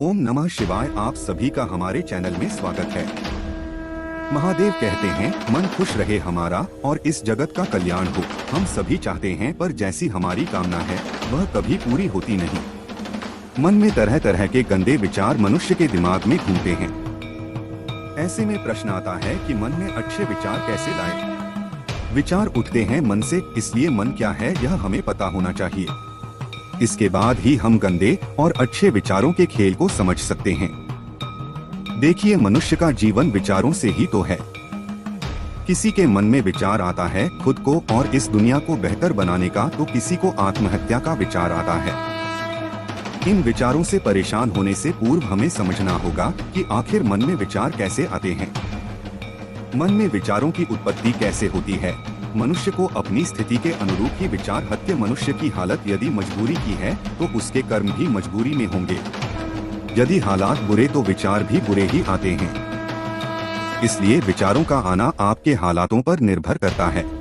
ओम नमः शिवाय। आप सभी का हमारे चैनल में स्वागत है। महादेव कहते हैं, मन खुश रहे हमारा और इस जगत का कल्याण हो। हम सभी चाहते हैं, पर जैसी हमारी कामना है वह कभी पूरी होती नहीं। मन में तरह तरह के गंदे विचार मनुष्य के दिमाग में घूमते हैं। ऐसे में प्रश्न आता है कि मन में अच्छे विचार कैसे लाएं? विचार उठते हैं मन से, इसलिए मन क्या है यह हमें पता होना चाहिए। इसके बाद ही हम गंदे और अच्छे विचारों के खेल को समझ सकते हैं। देखिए, मनुष्य का जीवन विचारों से ही तो है। किसी के मन में विचार आता है खुद को और इस दुनिया को बेहतर बनाने का, तो किसी को आत्महत्या का विचार आता है। इन विचारों से परेशान होने से पूर्व हमें समझना होगा कि आखिर मन में विचार कैसे आते हैं। मन में विचारों की उत्पत्ति कैसे होती है? मनुष्य को अपनी स्थिति के अनुरूप ही विचार हत्या। मनुष्य की हालत यदि मजबूरी की है तो उसके कर्म भी मजबूरी में होंगे। यदि हालात बुरे तो विचार भी बुरे ही आते हैं। इसलिए विचारों का आना आपके हालातों पर निर्भर करता है।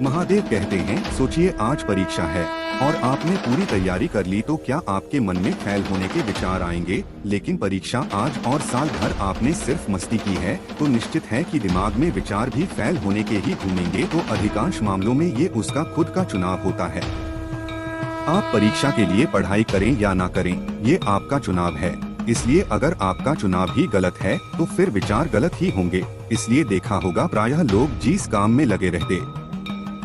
महादेव कहते हैं, सोचिए आज परीक्षा है और आपने पूरी तैयारी कर ली, तो क्या आपके मन में फेल होने के विचार आएंगे? लेकिन परीक्षा आज और साल भर आपने सिर्फ मस्ती की है, तो निश्चित है कि दिमाग में विचार भी फेल होने के ही घूमेंगे। तो अधिकांश मामलों में ये उसका खुद का चुनाव होता है। आप परीक्षा के लिए पढ़ाई करें या ना करें, ये आपका चुनाव है। इसलिए अगर आपका चुनाव ही गलत है तो फिर विचार गलत ही होंगे। इसलिए देखा होगा प्रायः लोग जिस काम में लगे रहते,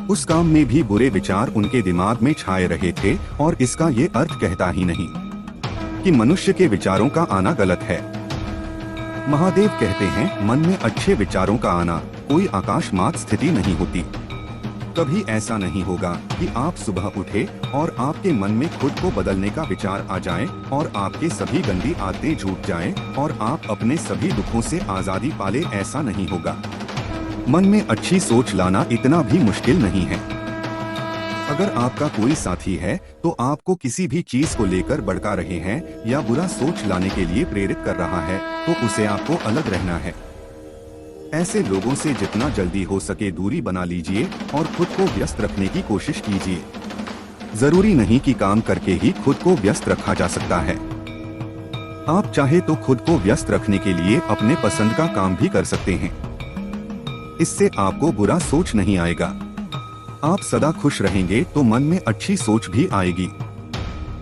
उस काम में भी बुरे विचार उनके दिमाग में छाए रहे थे। और इसका ये अर्थ कहता ही नहीं कि मनुष्य के विचारों का आना गलत है। महादेव कहते हैं, मन में अच्छे विचारों का आना कोई आकाशमात स्थिति नहीं होती। कभी ऐसा नहीं होगा कि आप सुबह उठे और आपके मन में खुद को बदलने का विचार आ जाए और आपके सभी गंदी आदतें छूट जाएं और आप अपने सभी दुखों से आजादी पाले। ऐसा नहीं होगा। मन में अच्छी सोच लाना इतना भी मुश्किल नहीं है। अगर आपका कोई साथी है तो आपको किसी भी चीज को लेकर भड़का रहे हैं या बुरा सोच लाने के लिए प्रेरित कर रहा है, तो उसे आपको अलग रहना है। ऐसे लोगों से जितना जल्दी हो सके दूरी बना लीजिए और खुद को व्यस्त रखने की कोशिश कीजिए। जरूरी नहीं कि काम करके ही खुद को व्यस्त रखा जा सकता है। आप चाहे तो खुद को व्यस्त रखने के लिए अपने पसंद का काम भी कर सकते हैं। इससे आपको बुरा सोच नहीं आएगा। आप सदा खुश रहेंगे तो मन में अच्छी सोच भी आएगी।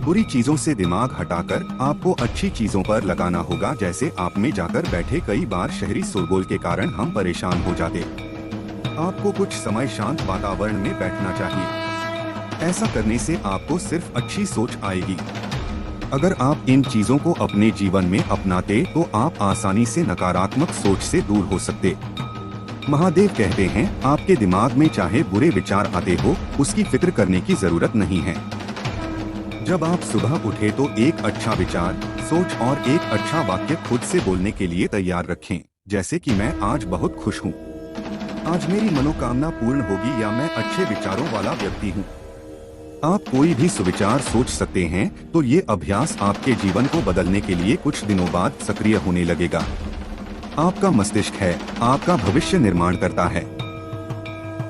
बुरी चीजों से दिमाग हटाकर आपको अच्छी चीजों पर लगाना होगा। जैसे आप में जाकर बैठे, कई बार शहरी शोरगुल के कारण हम परेशान हो जाते। आपको कुछ समय शांत वातावरण में बैठना चाहिए। ऐसा करने से आपको सिर्फ अच्छी सोच आएगी। अगर आप इन चीजों को अपने जीवन में अपनाते तो आप आसानी से नकारात्मक सोच से दूर हो सकते। महादेव कहते हैं, आपके दिमाग में चाहे बुरे विचार आते हो, उसकी फिक्र करने की जरूरत नहीं है। जब आप सुबह उठे तो एक अच्छा विचार, सोच और एक अच्छा वाक्य खुद से बोलने के लिए तैयार रखें। जैसे कि मैं आज बहुत खुश हूँ, आज मेरी मनोकामना पूर्ण होगी, या मैं अच्छे विचारों वाला व्यक्ति हूँ। आप कोई भी सुविचार सोच सकते हैं, तो ये अभ्यास आपके जीवन को बदलने के लिए कुछ दिनों बाद सक्रिय होने लगेगा। आपका मस्तिष्क है, आपका भविष्य निर्माण करता है।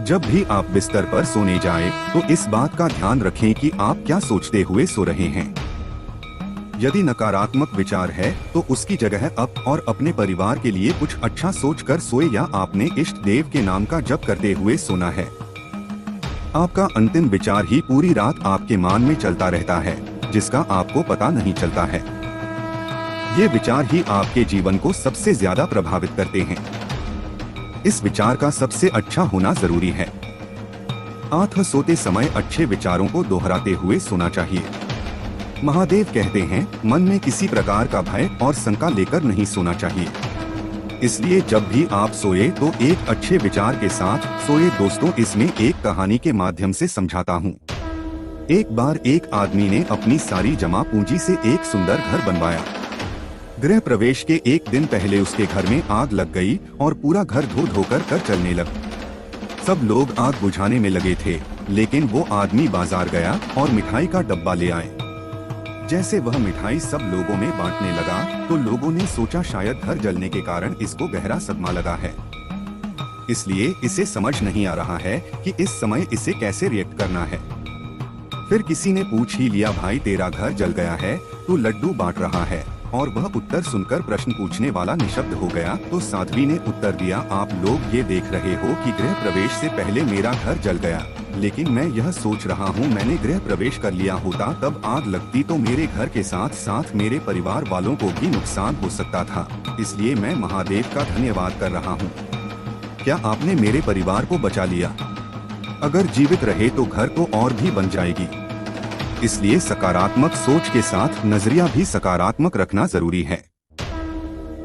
जब भी आप बिस्तर पर सोने जाएं, तो इस बात का ध्यान रखें कि आप क्या सोचते हुए सो रहे हैं। यदि नकारात्मक विचार है तो उसकी जगह आप और अपने परिवार के लिए कुछ अच्छा सोचकर सोए, या आपने इष्ट देव के नाम का जप करते हुए सोना है। आपका अंतिम विचार ही पूरी रात आपके मन में चलता रहता है, जिसका आपको पता नहीं चलता है। ये विचार ही आपके जीवन को सबसे ज्यादा प्रभावित करते हैं। इस विचार का सबसे अच्छा होना जरूरी है। आंख सोते समय अच्छे विचारों को दोहराते हुए सोना चाहिए। महादेव कहते हैं, मन में किसी प्रकार का भय और शंका लेकर नहीं सोना चाहिए। इसलिए जब भी आप सोए तो एक अच्छे विचार के साथ सोए। दोस्तों, इसमें एक कहानी के माध्यम से समझाता हूँ। एक बार एक आदमी ने अपनी सारी जमा पूंजी से एक सुंदर घर बनवाया। गृह प्रवेश के एक दिन पहले उसके घर में आग लग गई और पूरा घर धो धोकर कर चलने लगा। सब लोग आग बुझाने में लगे थे, लेकिन वो आदमी बाजार गया और मिठाई का डब्बा ले आए। जैसे वह मिठाई सब लोगों में बांटने लगा तो लोगों ने सोचा शायद घर जलने के कारण इसको गहरा सदमा लगा है, इसलिए इसे समझ नहीं आ रहा है कि इस समय इसे कैसे रिएक्ट करना है। फिर किसी ने पूछ ही लिया, भाई तेरा घर जल गया है, तू लड्डू बांट रहा है। और वह उत्तर सुनकर प्रश्न पूछने वाला निशब्द हो गया। तो साध्वी ने उत्तर दिया, आप लोग ये देख रहे हो कि गृह प्रवेश से पहले मेरा घर जल गया, लेकिन मैं यह सोच रहा हूँ मैंने गृह प्रवेश कर लिया होता तब आग लगती तो मेरे घर के साथ साथ मेरे परिवार वालों को भी नुकसान हो सकता था, इसलिए मैं महादेव का धन्यवाद कर रहा हूँ। क्या आपने मेरे परिवार को बचा लिया? अगर जीवित रहे तो घर तो और भी बन जाएगी, इसलिए सकारात्मक सोच के साथ नजरिया भी सकारात्मक रखना जरूरी है।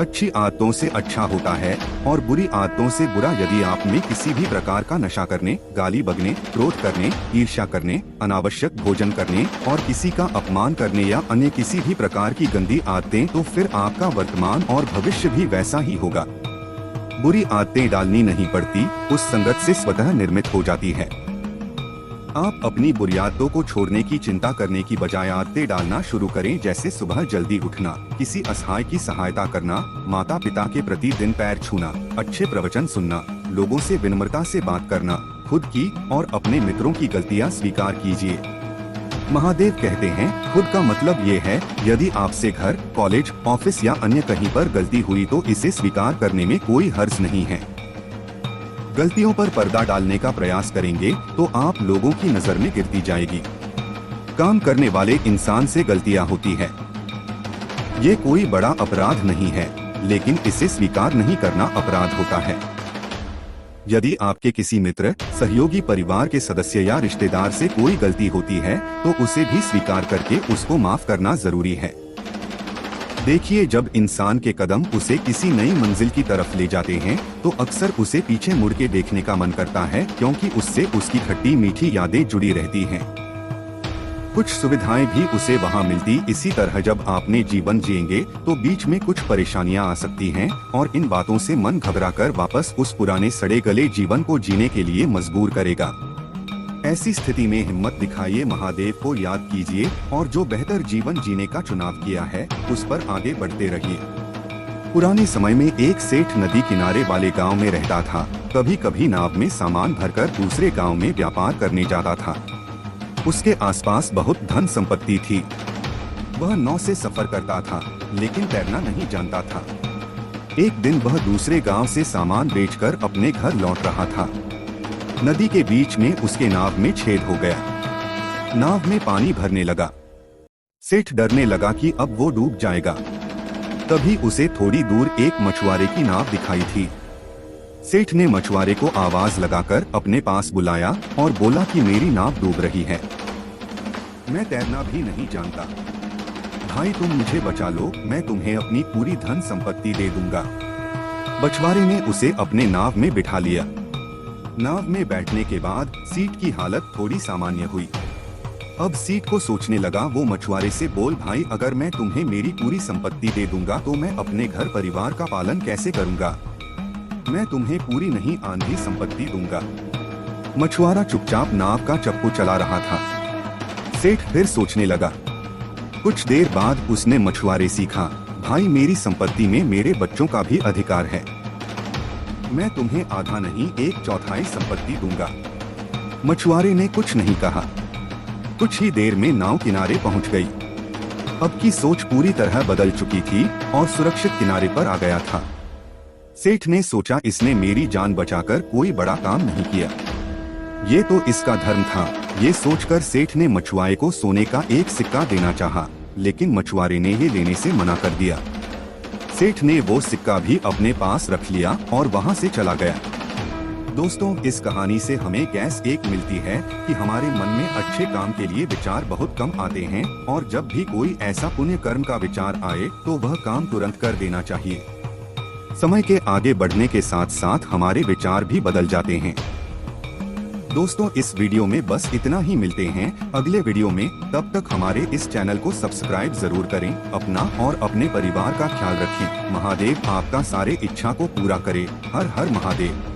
अच्छी आदतों से अच्छा होता है और बुरी आदतों से बुरा। यदि आप में किसी भी प्रकार का नशा करने, गाली बकने, क्रोध करने, ईर्ष्या करने, अनावश्यक भोजन करने और किसी का अपमान करने या अन्य किसी भी प्रकार की गंदी आदतें, तो फिर आपका वर्तमान और भविष्य भी वैसा ही होगा। बुरी आदतें डालनी नहीं पड़ती, उस संगत से स्वतः निर्मित हो जाती है। आप अपनी बुरी आदतों को छोड़ने की चिंता करने की बजाय आदतें डालना शुरू करें, जैसे सुबह जल्दी उठना, किसी असहाय की सहायता करना, माता पिता के प्रति दिन पैर छूना, अच्छे प्रवचन सुनना, लोगों से विनम्रता से बात करना, खुद की और अपने मित्रों की गलतियां स्वीकार कीजिए। महादेव कहते हैं, खुद का मतलब ये है, यदि आपसे घर, कॉलेज, ऑफिस या अन्य कहीं पर गलती हुई तो इसे स्वीकार करने में कोई हर्ज नहीं है। गलतियों पर पर्दा डालने का प्रयास करेंगे तो आप लोगों की नजर में गिरती जाएगी। काम करने वाले इंसान से गलतियां होती है, ये कोई बड़ा अपराध नहीं है, लेकिन इसे स्वीकार नहीं करना अपराध होता है। यदि आपके किसी मित्र, सहयोगी, परिवार के सदस्य या रिश्तेदार से कोई गलती होती है तो उसे भी स्वीकार करके उसको माफ करना जरूरी है। देखिए, जब इंसान के कदम उसे किसी नई मंजिल की तरफ ले जाते हैं तो अक्सर उसे पीछे मुड़ के देखने का मन करता है, क्योंकि उससे उसकी खट्टी मीठी यादें जुड़ी रहती हैं। कुछ सुविधाएं भी उसे वहां मिलती। इसी तरह जब आपने जीवन जिएंगे तो बीच में कुछ परेशानियां आ सकती हैं और इन बातों से मन घबराकर वापस उस पुराने सड़े गले जीवन को जीने के लिए मजबूर करेगा। ऐसी स्थिति में हिम्मत दिखाइए, महादेव को याद कीजिए और जो बेहतर जीवन जीने का चुनाव किया है उस पर आगे बढ़ते रहिए। पुराने समय में एक सेठ नदी किनारे वाले गांव में रहता था। कभी कभी नाव में सामान भरकर दूसरे गांव में व्यापार करने जाता था। उसके आसपास बहुत धन संपत्ति थी। वह नाव से सफर करता था, लेकिन तैरना नहीं जानता था। एक दिन वह दूसरे गांव से सामान बेचकर अपने घर लौट रहा था। नदी के बीच में उसके नाव में छेद हो गया। नाव में पानी भरने लगा। सेठ डरने लगा कि अब वो डूब जाएगा। तभी उसे थोड़ी दूर एक मछुआरे की नाव दिखाई थी। सेठ ने मछुआरे को आवाज लगाकर अपने पास बुलाया और बोला कि मेरी नाव डूब रही है, मैं तैरना भी नहीं जानता, भाई तुम मुझे बचा लो, मैं तुम्हें अपनी पूरी धन संपत्ति दे दूंगा। मछुआरे ने उसे अपने नाव में बिठा लिया। नाव में बैठने के बाद सीट की हालत थोड़ी सामान्य हुई। अब सीट को सोचने लगा। वो मछुआरे से बोल, भाई अगर मैं तुम्हें मेरी पूरी संपत्ति दे दूंगा तो मैं अपने घर परिवार का पालन कैसे करूंगा? मैं तुम्हें पूरी नहीं आंधी संपत्ति दूंगा। मछुआरा चुपचाप नाव का चप्पू चला रहा था। सेठ फिर सोचने लगा। कुछ देर बाद उसने मछुआरे सीखा, भाई मेरी संपत्ति में मेरे बच्चों का भी अधिकार है, मैं तुम्हें आधा नहीं 1/4 संपत्ति दूंगा। मछुआरे ने कुछ नहीं कहा। कुछ ही देर में नाव किनारे पहुंच गई। अब की सोच पूरी तरह बदल चुकी थी और सुरक्षित किनारे पर आ गया था। सेठ ने सोचा, इसने मेरी जान बचाकर कोई बड़ा काम नहीं किया, ये तो इसका धर्म था। ये सोचकर सेठ ने मछुआरे को सोने का एक सिक्का देना चाहा, लेकिन मछुआरे ने ये लेने से मना कर दिया। सेठ ने वो सिक्का भी अपने पास रख लिया और वहां से चला गया। दोस्तों, इस कहानी से हमें गैस एक मिलती है कि हमारे मन में अच्छे काम के लिए विचार बहुत कम आते हैं और जब भी कोई ऐसा पुण्य कर्म का विचार आए तो वह काम तुरंत कर देना चाहिए। समय के आगे बढ़ने के साथ साथ हमारे विचार भी बदल जाते हैं। दोस्तों, इस वीडियो में बस इतना ही। मिलते हैं अगले वीडियो में। तब तक हमारे इस चैनल को सब्सक्राइब जरूर करें। अपना और अपने परिवार का ख्याल रखें। महादेव आपका सारे इच्छा को पूरा करे। हर हर महादेव।